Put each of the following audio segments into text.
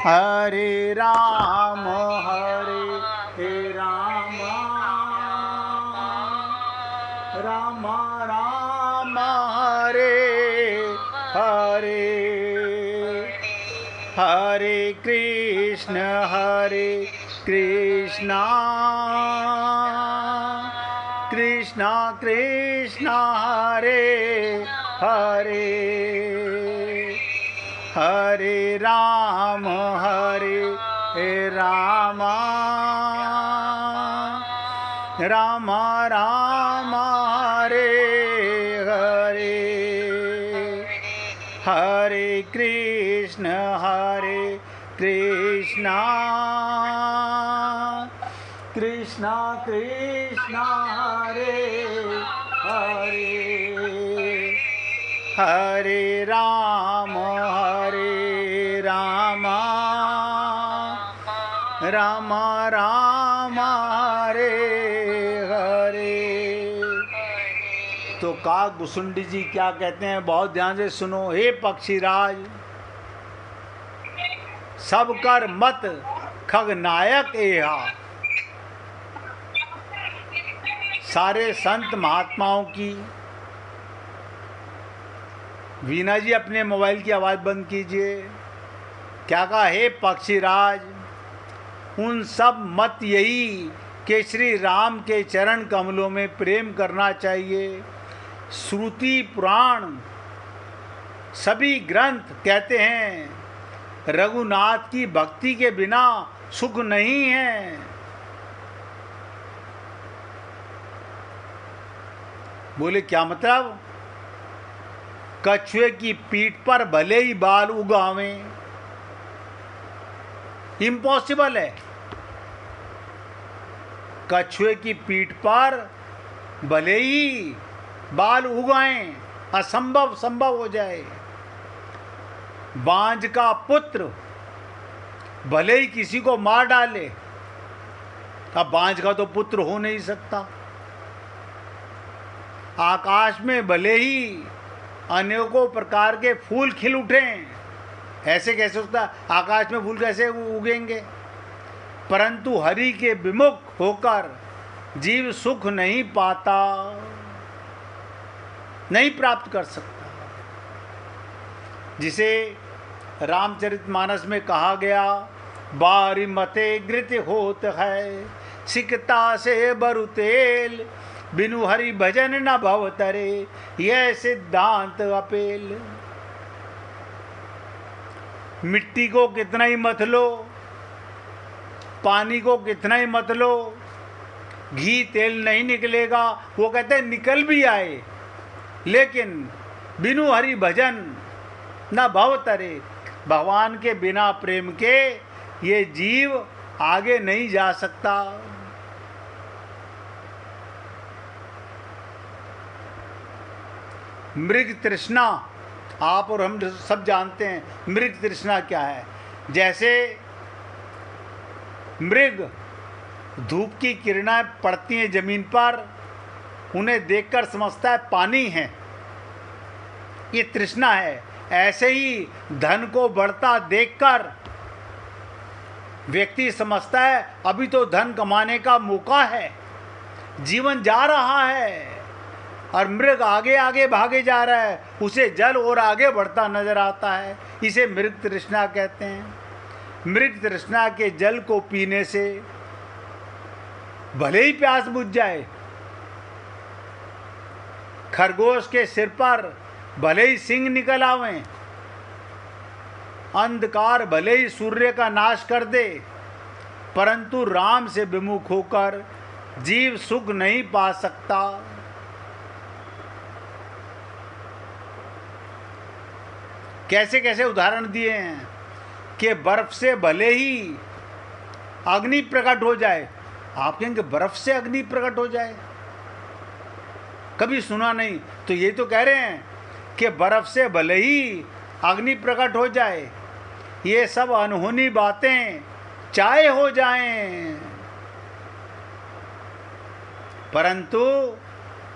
हरे राम राम राम हरे हरे, हरे कृष्ण कृष्ण कृष्ण हरे हरे, हरे राम राम राम राम हरे हरे, हरे कृष्ण कृष्ण कृष्ण हरे हरे, हरे राम राम राम हरे हरे। तो काकभुसुंडी जी क्या कहते हैं, बहुत ध्यान से सुनो। हे पक्षीराज, सब कर मत खगनायक एहा। सारे संत महात्माओं की, वीणा जी अपने मोबाइल की आवाज़ बंद कीजिए। क्या कहा, हे पक्षीराज, उन सब मत यही कि श्री राम के चरण कमलों में प्रेम करना चाहिए। श्रुति पुराण सभी ग्रंथ कहते हैं रघुनाथ की भक्ति के बिना सुख नहीं है। बोले क्या मतलब? कछुए की पीठ पर भले ही बाल उगावें, इम्पॉसिबल है। कछुए की पीठ पर भले ही बाल उगाएं, असंभव संभव हो जाए। बांझ का पुत्र भले ही किसी को मार डाले, अब बांझ का तो पुत्र हो नहीं सकता। आकाश में भले ही अनेकों प्रकार के फूल खिल उठें, ऐसे कैसे होता, आकाश में फूल कैसे उगेंगे? परंतु हरि के विमुख होकर जीव सुख नहीं पाता, नहीं प्राप्त कर सकता। जिसे रामचरितमानस में कहा गया, बारी मते घृत होत है, सिकता से बरु तेल, बिनु हरि भजन न भव तरे, यह सिद्धांत अपेल। मिट्टी को कितना ही मथ लो, पानी को कितना ही मत लो, घी तेल नहीं निकलेगा। वो कहते हैं निकल भी आए, लेकिन बिनु हरि भजन न भव तरे, भगवान के बिना प्रेम के ये जीव आगे नहीं जा सकता। मृग तृष्णा आप और हम सब जानते हैं मृग तृष्णा क्या है। जैसे मृग धूप की किरणें पड़ती हैं जमीन पर, उन्हें देखकर समझता है पानी है, ये तृष्णा है। ऐसे ही धन को बढ़ता देखकर व्यक्ति समझता है अभी तो धन कमाने का मौका है, जीवन जा रहा है। और मृग आगे आगे भागे जा रहा है, उसे जल और आगे बढ़ता नजर आता है। इसे मृग तृष्णा कहते हैं। मृग तृष्णा के जल को पीने से भले ही प्यास बुझ जाए, खरगोश के सिर पर भले ही सिंह निकल आवें, अंधकार भले ही सूर्य का नाश कर दे, परंतु राम से विमुख होकर जीव सुख नहीं पा सकता। कैसे कैसे उदाहरण दिए हैं कि बर्फ से भले ही अग्नि प्रकट हो जाए। आप कहेंगे बर्फ से अग्नि प्रकट हो जाए, कभी सुना नहीं। तो ये तो कह रहे हैं कि बर्फ से भले ही अग्नि प्रकट हो जाए, ये सब अनहोनी बातें चाहे हो जाएं, परंतु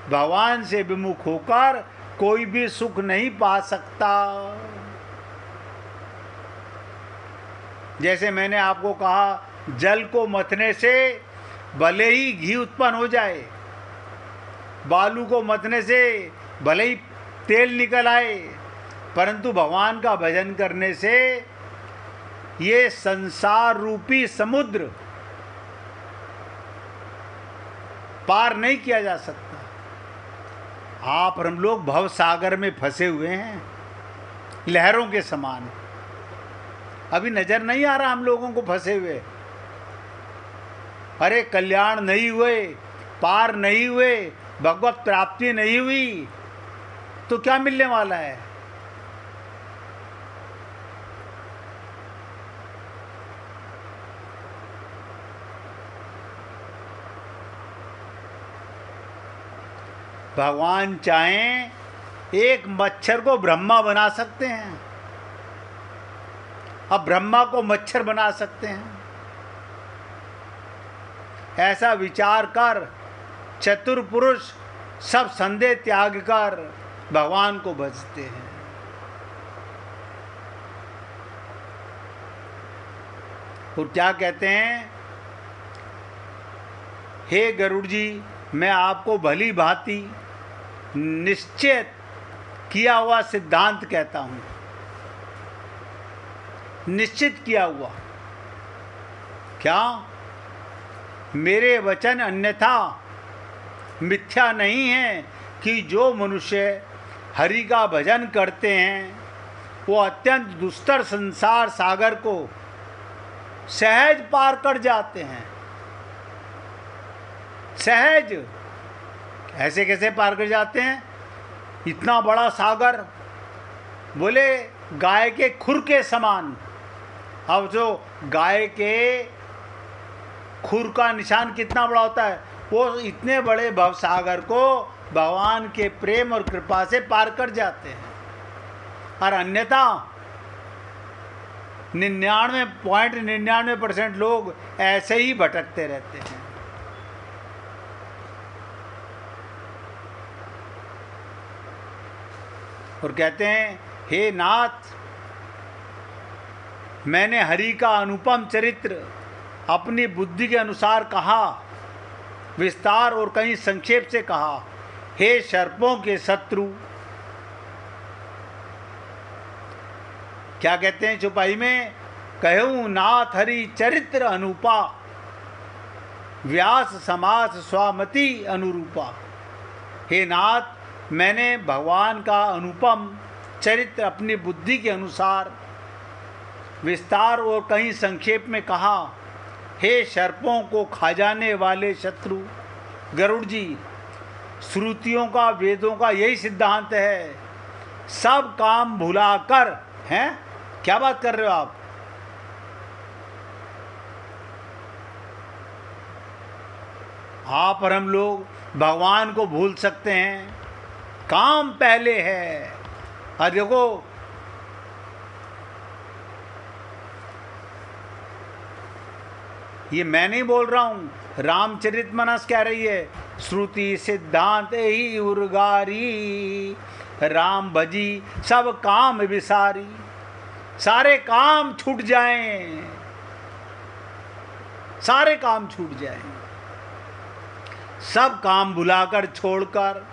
भगवान से विमुख होकर कोई भी सुख नहीं पा सकता। जैसे मैंने आपको कहा, जल को मथने से भले ही घी उत्पन्न हो जाए, बालू को मथने से भले ही तेल निकल आए, परंतु भगवान का भजन करने से ये संसार रूपी समुद्र पार नहीं किया जा सकता। आप और हम लोग भव सागर में फंसे हुए हैं, लहरों के समान। अभी नजर नहीं आ रहा हम लोगों को फंसे हुए। अरे कल्याण नहीं हुए, पार नहीं हुए, भगवत प्राप्ति नहीं हुई तो क्या मिलने वाला है? भगवान चाहें एक मच्छर को ब्रह्मा बना सकते हैं, अब ब्रह्मा को मच्छर बना सकते हैं। ऐसा विचार कर चतुर पुरुष सब संदेह त्याग कर भगवान को भजते हैं। और क्या कहते हैं? हे गरुड़ जी, मैं आपको भली भांति निश्चित किया हुआ सिद्धांत कहता हूं, निश्चित किया हुआ। क्या? मेरे वचन अन्यथा मिथ्या नहीं है कि जो मनुष्य हरि का भजन करते हैं वो अत्यंत दुस्तर संसार सागर को सहज पार कर जाते हैं। सहज ऐसे कैसे पार कर जाते हैं? इतना बड़ा सागर, बोले गाय के खुर के समान। अब जो गाय के खुर का निशान कितना बड़ा होता है, वो इतने बड़े भव सागर को भगवान के प्रेम और कृपा से पार कर जाते हैं। और अन्यथा 99.99% लोग ऐसे ही भटकते रहते हैं। और कहते हैं, हे नाथ, मैंने हरि का अनुपम चरित्र अपनी बुद्धि के अनुसार कहा, विस्तार और कहीं संक्षेप से कहा। हे सर्पों के शत्रु, क्या कहते हैं चौपाई में? कहूँ नाथ हरि चरित्र अनुपा, व्यास समास स्वामति अनुरूपा। हे नाथ, मैंने भगवान का अनुपम चरित्र अपनी बुद्धि के अनुसार विस्तार और कहीं संक्षेप में कहा। हे सर्पों को खा जाने वाले शत्रु गरुड़ जी, श्रुतियों का, वेदों का यही सिद्धांत है, सब काम भुलाकर। हैं? क्या बात कर रहे हो आप? आप और हम लोग भगवान को भूल सकते हैं, काम पहले है। और देखो, ये मैं नहीं बोल रहा हूँ, रामचरितमानस कह रही है। श्रुति सिद्धांत ही उर्गारी, राम भजी सब काम विसारी। सारे काम छूट जाएं, सारे काम छूट जाएं, सब काम भुलाकर छोड़कर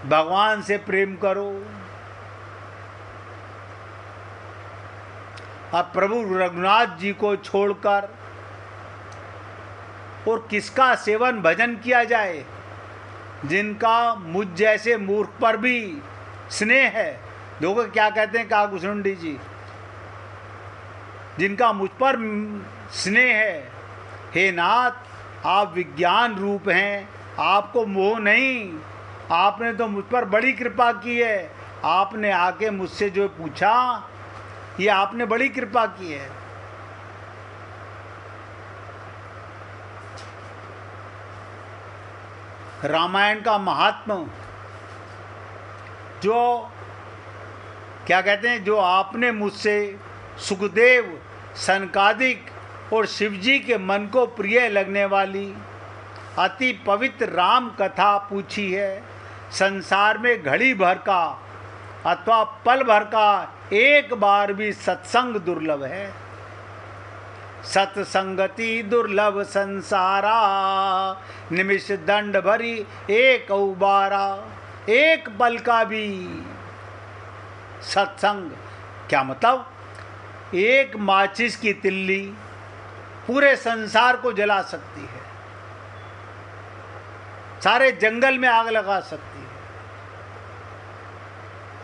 भगवान से प्रेम करो। अब प्रभु रघुनाथ जी को छोड़कर और किसका सेवन भजन किया जाए, जिनका मुझ जैसे मूर्ख पर भी स्नेह है। देखो क्या कहते हैं काकुशुंडी जी, जिनका मुझ पर स्नेह है। हे नाथ, आप विज्ञान रूप हैं, आपको मोह नहीं। आपने तो मुझ पर बड़ी कृपा की है। आपने आके मुझसे जो पूछा, ये आपने बड़ी कृपा की है। रामायण का महात्मा जो क्या कहते हैं, जो आपने मुझसे सुखदेव, सनकादिक और शिवजी के मन को प्रिय लगने वाली अति पवित्र राम कथा पूछी है। संसार में घड़ी भर का अथवा पल भर का एक बार भी सत्संग दुर्लभ है। सत्संगति दुर्लभ संसारा, निमिष दंड भरी एक उबारा। एक पल का भी सत्संग, क्या मतलब? एक माचिस की तिल्ली पूरे संसार को जला सकती है, सारे जंगल में आग लगा सकती है।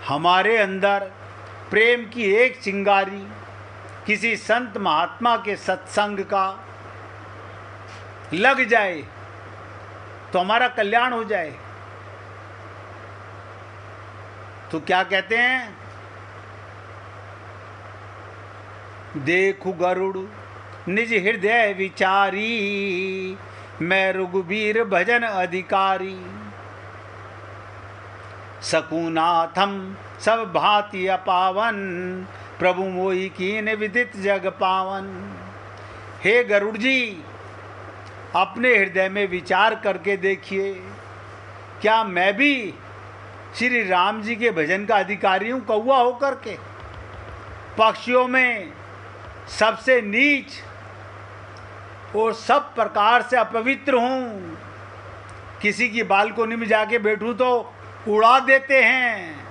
हमारे अंदर प्रेम की एक चिंगारी किसी संत महात्मा के सत्संग का लग जाए तो हमारा कल्याण हो जाए। तो क्या कहते हैं? देखु गरुड़ निज हृदय विचारी, मैं रघुबीर भजन अधिकारी। सकूनाथम सब भांति अपावन, प्रभु मोहि कीन विदित जग पावन। हे गरुड़ जी, अपने हृदय में विचार करके देखिए, क्या मैं भी श्री राम जी के भजन का अधिकारी हूँ? कौवा होकर के पक्षियों में सबसे नीच और सब प्रकार से अपवित्र हूँ। किसी की बालकोनी में जाके बैठूं तो उड़ा देते हैं,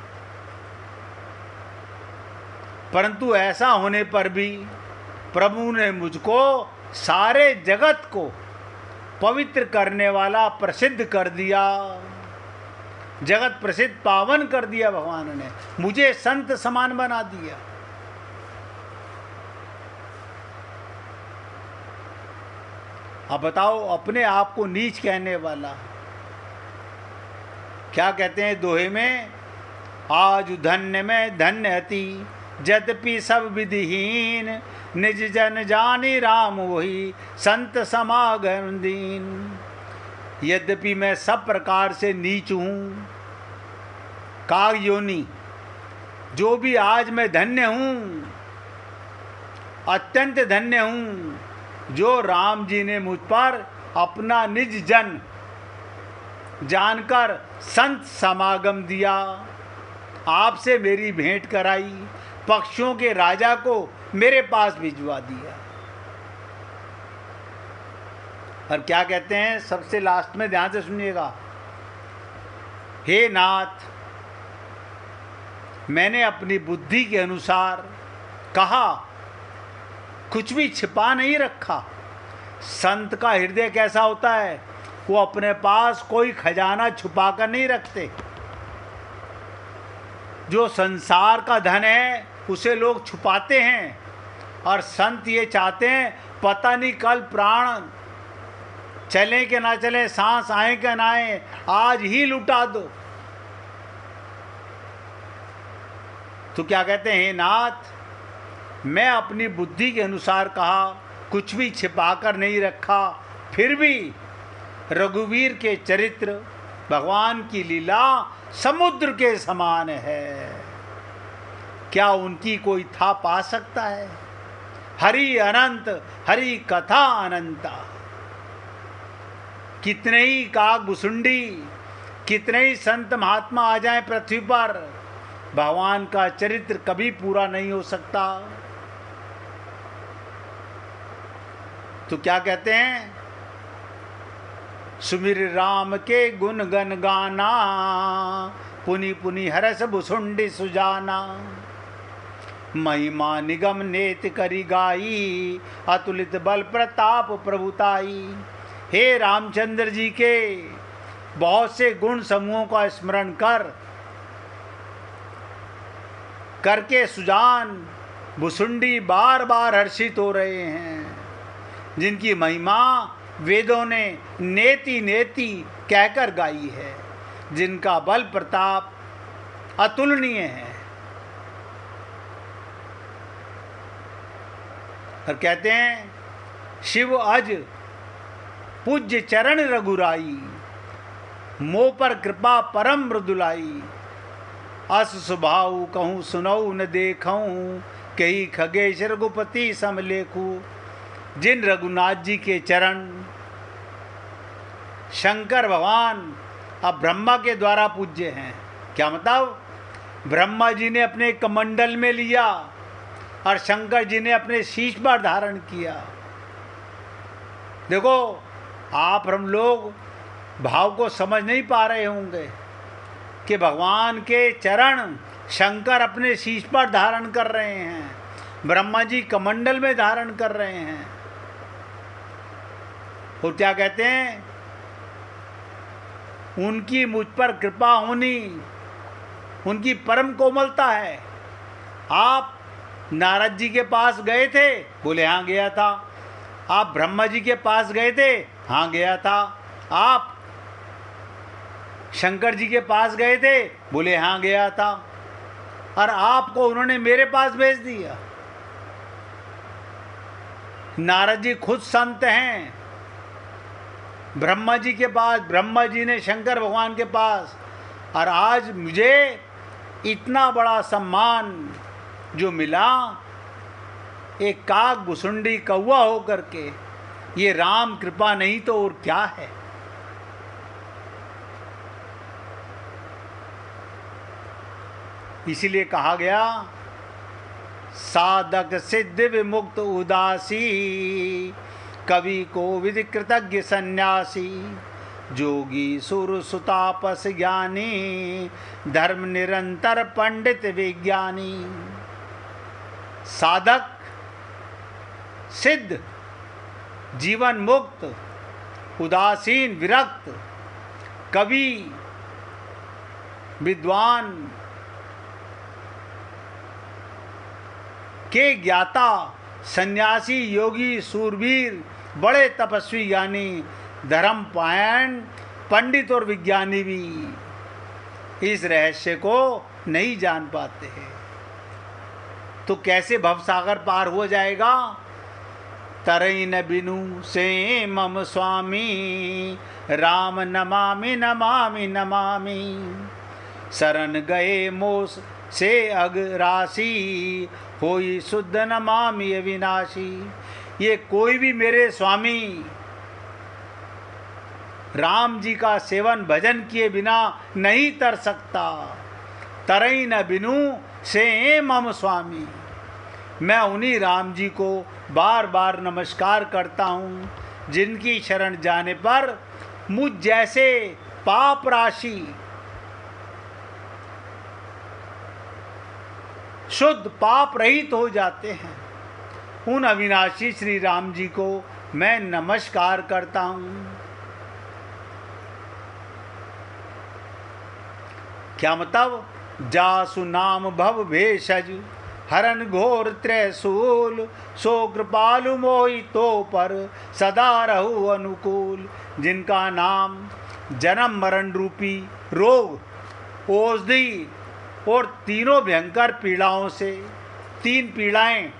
परंतु ऐसा होने पर भी प्रभु ने मुझको सारे जगत को पवित्र करने वाला प्रसिद्ध कर दिया, जगत प्रसिद्ध पावन कर दिया। भगवान ने मुझे संत समान बना दिया। अब बताओ, अपने आप को नीच कहने वाला क्या कहते हैं दोहे में? आज धन्य में धन्य अति, यद्यपि सब विधिहीन, निज जन जानी राम वही, संत समागम दीन। यद्यपि मैं सब प्रकार से नीच हूँ, काग योनि, जो भी आज मैं धन्य हूँ, अत्यंत धन्य हूँ, जो राम जी ने मुझ पर अपना निज जन जानकर संत समागम दिया, आपसे मेरी भेंट कराई, पक्षियों के राजा को मेरे पास भिजवा दिया। और क्या कहते हैं सबसे लास्ट में, ध्यान से सुनिएगा। हे नाथ, मैंने अपनी बुद्धि के अनुसार कहा, कुछ भी छिपा नहीं रखा। संत का हृदय कैसा होता है? वो अपने पास कोई खजाना छुपा कर नहीं रखते। जो संसार का धन है उसे लोग छुपाते हैं, और संत ये चाहते हैं पता नहीं कल प्राण चले कि ना चले, सांस आए कि ना आए, आज ही लुटा दो। तो क्या कहते हैं? हे नाथ, मैं अपनी बुद्धि के अनुसार कहा, कुछ भी छिपाकर नहीं रखा, फिर भी रघुवीर के चरित्र, भगवान की लीला समुद्र के समान है। क्या उनकी कोई था पा सकता है? हरि अनंत, हरि कथा अनंता। कितने ही काग भुसुंडी, कितने ही संत महात्मा आ जाएं पृथ्वी पर, भगवान का चरित्र कभी पूरा नहीं हो सकता। तो क्या कहते हैं? सुमिर राम के गुण गन गाना, पुनि पुनि हरस भुसुंडी सुजाना। महिमा निगम नेत करी गाई, अतुलित बल प्रताप प्रभुताई। हे रामचंद्र जी के बहुत से गुण समूहों का स्मरण करके सुजान भुसुंडी बार बार हर्षित हो रहे हैं, जिनकी महिमा वेदों ने नेति नेति कहकर गाई है, जिनका बल प्रताप अतुलनीय है। और कहते हैं, शिव अज पूज्य चरण रघुराई, मोह पर कृपा परम मृदुलाई। अस स्वभाव कहूँ सुनऊ न देखूँ, कही खगेश रघुपति समलेखू। जिन रघुनाथ जी के चरण शंकर भगवान अब ब्रह्मा के द्वारा पूज्य हैं। क्या मतलब? ब्रह्मा जी ने अपने कमंडल में लिया और शंकर जी ने अपने शीश पर धारण किया। देखो, आप हम लोग भाव को समझ नहीं पा रहे होंगे कि भगवान के चरण शंकर अपने शीश पर धारण कर रहे हैं, ब्रह्मा जी कमंडल में धारण कर रहे हैं। और क्या कहते हैं, उनकी मुझ पर कृपा होनी उनकी परम कोमलता है। आप नारद जी के पास गए थे, बोले हाँ गया था। आप ब्रह्मा जी के पास गए थे, हाँ गया था। आप शंकर जी के पास गए थे, बोले हाँ गया था। और आपको उन्होंने मेरे पास भेज दिया। नारद जी खुद संत हैं, ब्रह्मा जी के पास, ब्रह्मा जी ने शंकर भगवान के पास। और आज मुझे इतना बड़ा सम्मान जो मिला, एक काक भुसुंडी कौवा हो करके, ये राम कृपा नहीं तो और क्या है। इसीलिए कहा गया, साधक सिद्ध विमुक्त उदासी, कवि को विधि कृतज्ञ सन्यासी, जोगी सुर सुतापस ज्ञानी, धर्म निरंतर पंडित विज्ञानी। साधक सिद्ध, जीवन मुक्त, उदासीन विरक्त, कवि विद्वान के ज्ञाता, सन्यासी, योगी, सूरवीर, बड़े तपस्वी ज्ञानी, धर्म पायन पंडित और विज्ञानी भी इस रहस्य को नहीं जान पाते हैं। तो कैसे भवसागर पार हो जाएगा। तरई न बिनु से मम स्वामी, राम नमामि नमामि नमामि, शरण गए मोस से अगरासी, होई शुद्ध नमामि अविनाशी। ये कोई भी मेरे स्वामी राम जी का सेवन भजन किए बिना नहीं तर सकता। तरई न बिनु से मम स्वामी, मैं उन्हीं राम जी को बार बार नमस्कार करता हूँ, जिनकी शरण जाने पर मुझ जैसे पाप राशि शुद्ध पाप रहित हो जाते हैं। उन अविनाशी श्री राम जी को मैं नमस्कार करता हूँ। क्या मतलब, जासु नाम भव भेषज, हरन घोर त्रैसूल, सो कृपालु मोहि तो पर सदा रहु अनुकूल। जिनका नाम जन्म मरण रूपी रोग, औषधि और तीनों भयंकर पीड़ाओं से, तीन पीड़ाएं,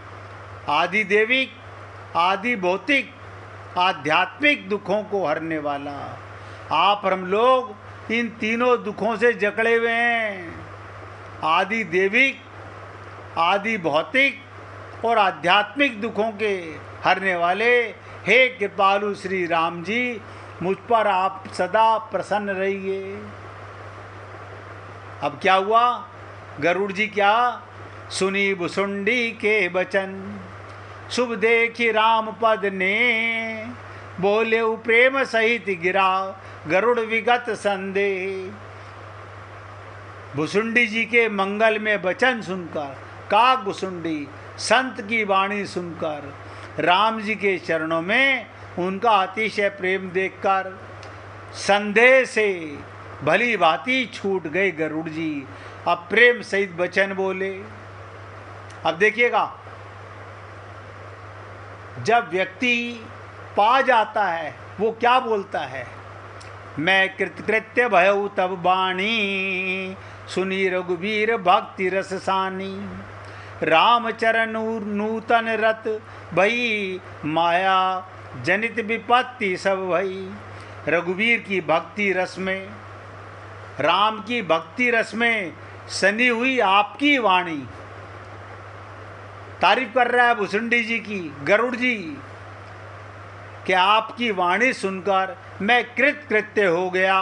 आदि देविक, आदि भौतिक, आध्यात्मिक दुखों को हरने वाला। आप हम लोग इन तीनों दुखों से जकड़े हुए हैं, आदि देविक, आदि भौतिक और आध्यात्मिक दुखों के हरने वाले। हे कृपालु श्री राम जी, मुझ पर आप सदा प्रसन्न रहिए। अब क्या हुआ, गरुड़ जी क्या सुनी भुसुंडी के वचन, शुभ देखी राम पद ने, बोले प्रेम सहित गिरा गरुड़ विगत संदेह। भुसुंडी जी के मंगल में वचन सुनकर, काक भुसुंडी संत की वाणी सुनकर, राम जी के चरणों में उनका अतिशय प्रेम देखकर संदेह से भली भांति छूट गए गरुड़ जी। अब प्रेम सहित वचन बोले। अब देखिएगा, जब व्यक्ति पा जाता है वो क्या बोलता है, मैं कृतकृत्य भयउ तब बाणी, सुनी रघुवीर भक्ति रस सानी, रामचरण नूतन रत भई, माया जनित विपत्ति सब भई। रघुवीर की भक्ति रस में, राम की भक्ति रस में सनी हुई आपकी वाणी। तारीफ कर रहा है भुसुंडी जी की गरुड़ जी, कि आपकी वाणी सुनकर मैं कृतकृत्य हो गया,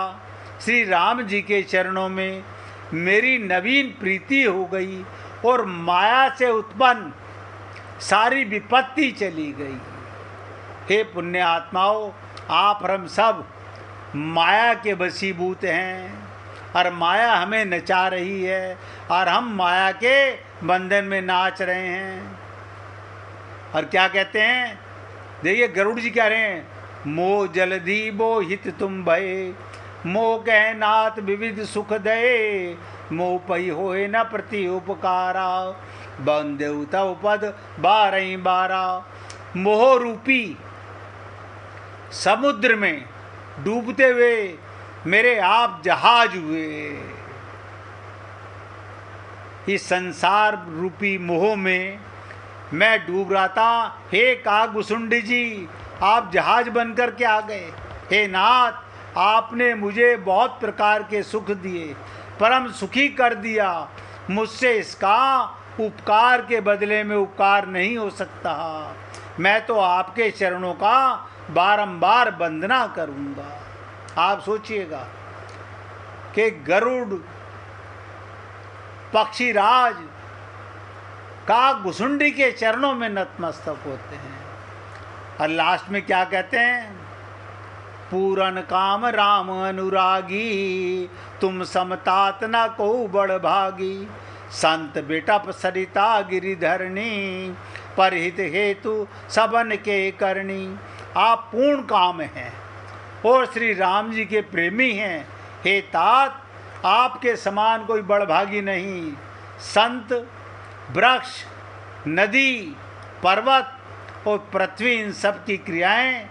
श्री राम जी के चरणों में मेरी नवीन प्रीति हो गई और माया से उत्पन्न सारी विपत्ति चली गई। हे पुण्य आत्माओं, आप और हम सब माया के वशीभूत हैं और माया हमें नचा रही है और हम माया के बंधन में नाच रहे हैं। और क्या कहते हैं, देखिए गरुड़ जी कह रहे हैं, मोह जलधि मोहित तुम भय, मोह कह नाथ विविध सुख दे, मोह पई होए न प्रति उपकारा, बंदेव तव पद 12 मोह रूपी समुद्र में डूबते हुए मेरे आप जहाज हुए। इस संसार रूपी मोह में मैं डूब रहा था। हे कागभुसुंडी जी, आप जहाज बनकर के आ गए। हे नाथ, आपने मुझे बहुत प्रकार के सुख दिए, परम सुखी कर दिया। मुझसे इसका उपकार के बदले में उपकार नहीं हो सकता। मैं तो आपके चरणों का बारंबार वंदना करूंगा। आप सोचिएगा कि गरुड़, पक्षीराज कागभुसुंडी के चरणों में नतमस्तक होते हैं। और लास्ट में क्या कहते हैं, पूरन काम राम अनुरागी, तुम समतात न को बड़ भागी, संत बेटप सरिता गिरिधरणी, परहित हेतु सबन के करणी। आप पूर्ण काम हैं और श्री राम जी के प्रेमी हैं। हे तात, आपके समान कोई बड़भागी नहीं। संत, वृक्ष, नदी, पर्वत और पृथ्वी, इन सब की क्रियाएं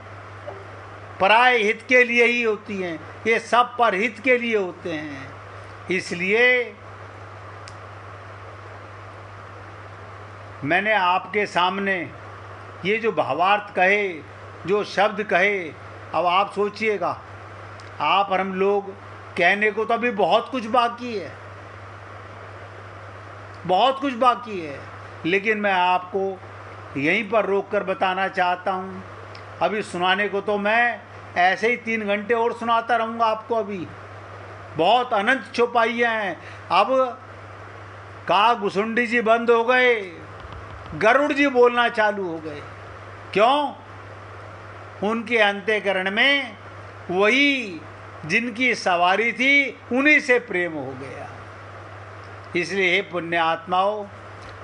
पराय हित के लिए ही होती हैं। ये सब परहित के लिए होते हैं। इसलिए मैंने आपके सामने ये जो भावार्थ कहे, जो शब्द कहे, अब आप सोचिएगा, आप और हम लोग कहने को तो अभी बहुत कुछ बाकी है, बहुत कुछ बाकी है, लेकिन मैं आपको यहीं पर रोककर बताना चाहता हूँ। अभी सुनाने को तो मैं ऐसे ही 3 घंटे और सुनाता रहूँगा आपको। अभी बहुत अनंत चौपाइयाँ हैं। अब कागभुसुंडी जी बंद हो गए, गरुड़ जी बोलना चालू हो गए। क्यों? उनके अंतःकरण में वही जिनकी सवारी थी, उन्हीं से प्रेम हो गया। इसलिए हे पुण्य आत्माओं,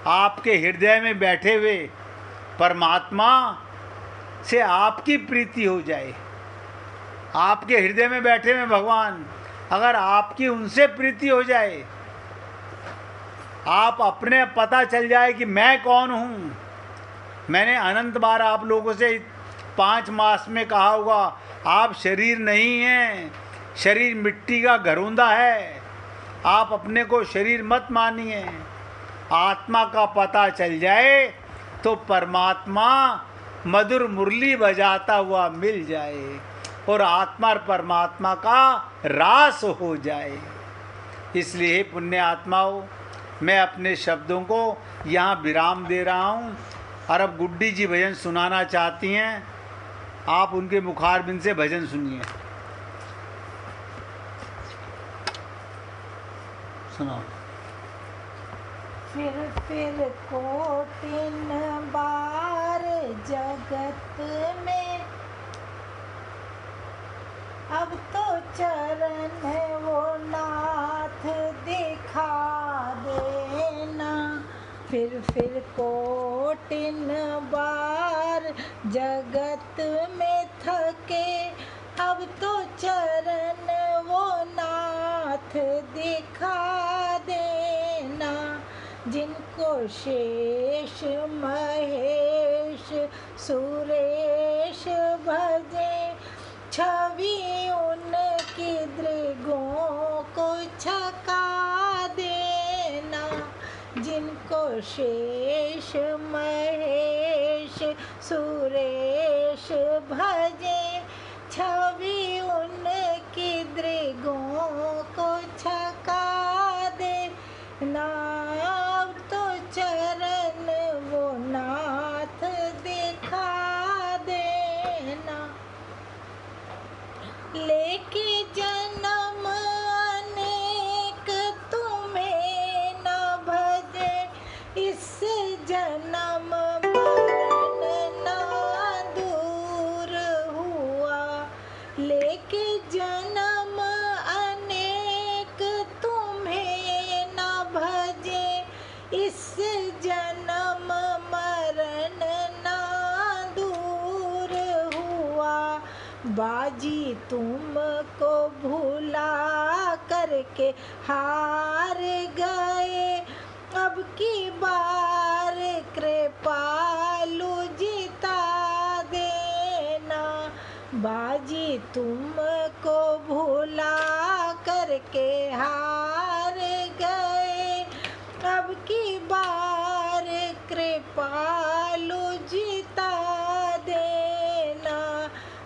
आपके हृदय में बैठे हुए परमात्मा से आपकी प्रीति हो जाए। आपके हृदय में बैठे हुए भगवान, अगर आपकी उनसे प्रीति हो जाए, आप अपने पता चल जाए कि मैं कौन हूँ। मैंने अनंत बार आप लोगों से 5 मास में कहा होगा, आप शरीर नहीं हैं, शरीर मिट्टी का घरौंदा है। आप अपने को शरीर मत मानिए। आत्मा का पता चल जाए तो परमात्मा मधुर मुरली बजाता हुआ मिल जाए और आत्मा और परमात्मा का रास हो जाए। इसलिए पुण्य आत्माओं, मैं अपने शब्दों को यहाँ विराम दे रहा हूँ। और अब गुड्डी जी भजन सुनाना चाहती हैं, आप उनके मुखारबिंद से भजन सुनिए। सुनाओ। फिर कोटिन बार जगत में, अब तो चरण वो नाथ दिखा देना। फिर कोटिन बार जगत में थके, अब तो चरण वो नाथ दिखा देना। जिनको शेष महेश सुरेश भजे, छवि उनकी दृगों को छका देना। जिनको शेष महेश सुरेश भजे, छवि उनकी दृगों को छका देना। तो चरण वो नाथ दिखा देना। लेके जन्म अनेक तुम्हें न भजे, इस जन्म मरण न दूर बाजी तुमको भुला करके हार गए, अब की बार कृपालु जिता देना। बाजी तुमको भुला करके हार गए, अब की बार कृपालु जिता देना।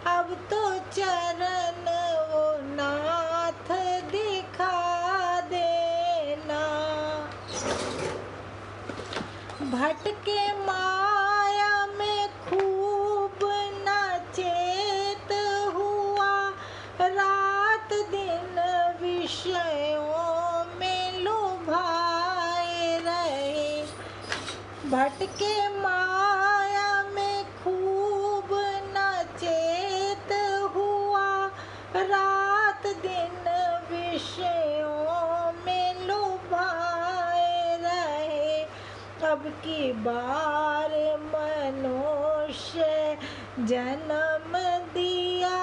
अब तो चरण वो नाथ दिखा देना। भटके माया में खूब नाचेत हुआ, रात दिन विषयों में लुभाए रहे। भटके माया में खूब नाचेत हुआ, रात दिन विषयों में लुभाए रहे। अब की बार मनुष्य जन्म दिया,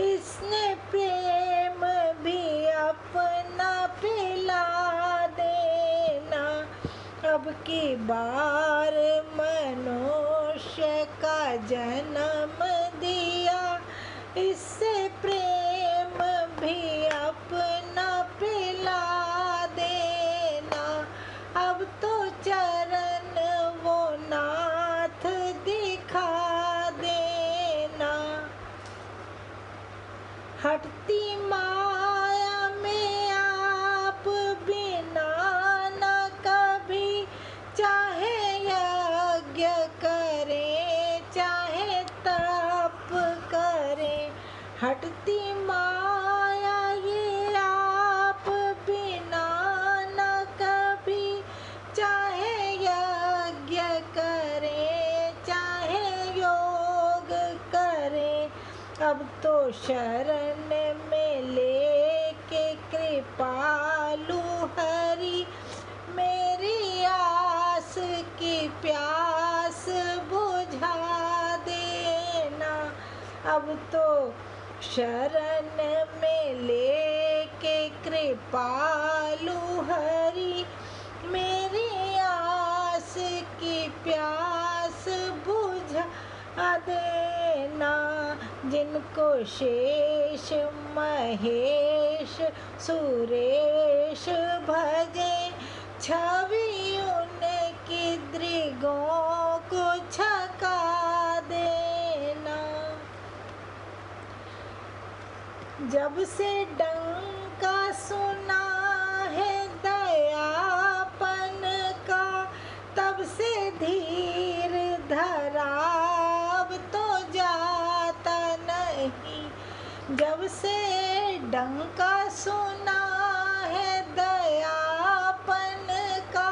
इसने प्रेम भी अपना पिला देना। अब की बार मनुष्य का जन्म दिया, इससे प्रेम भी अपना पिला देना। अब तो चरण वो नाथ दिखा देना। हटती माया में आप बिना न कभी, चाहे यज्ञ करें चाहे तप करें। हटती माया ये आप बिना न कभी, चाहे यज्ञ करें चाहे योग करें। अब तो शरण में लेके कृपालु हरि, मेरी आस की प्यास बुझा देना। अब तो शरण में लेके कृपालु हरि, मेरी आस की प्यास बुझा देना। जिनको शेष महेश सुरेश भजे, छवि उनकी दृगों को छका देना। जब से डंका सुना है दयापन का, तब से धीर धरा अब तो जाता नहीं। जब से डंका सुना है दयापन का,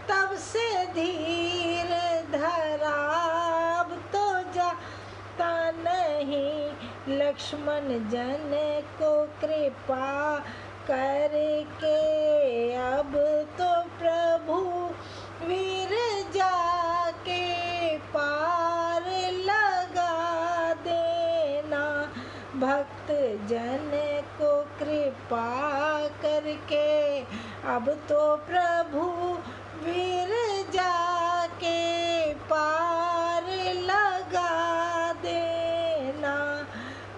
तब से धीर धरा अब तो जाता नहीं। लक्ष्मण जन को कृपा करके अब तो प्रभु वीर जाके पार लगा देना। भक्त जन को कृपा करके अब तो प्रभु वीर जाके पार लगा देना।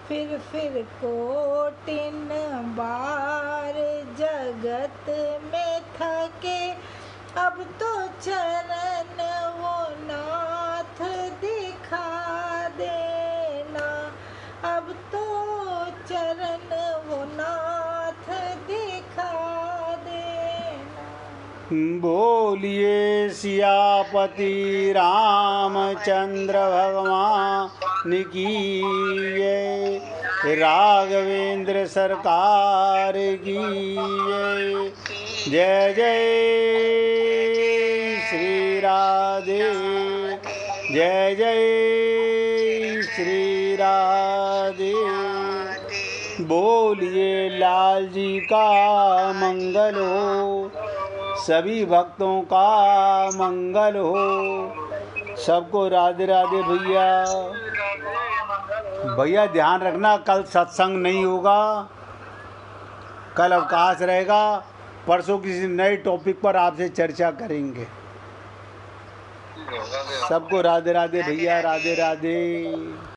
फिर कोटिन बार जगत में थके, अब तो चरण वो नाथ दिखा देना। अब तो चरण वो नाथ दिखा देना। बोलिए सियापति रामचंद्र भगवान की जय, राघवेंद्र सरकार की जय। जय जय श्री राधे, जय जय श्री राधे। बोलिए लाल जी का मंगल हो, सभी भक्तों का मंगल हो। सबको राधे राधे भैया। भैया ध्यान रखना, कल सत्संग नहीं होगा, कल अवकाश रहेगा। परसों किसी नए टॉपिक पर आपसे चर्चा करेंगे। सबको राधे राधे भैया, राधे राधे।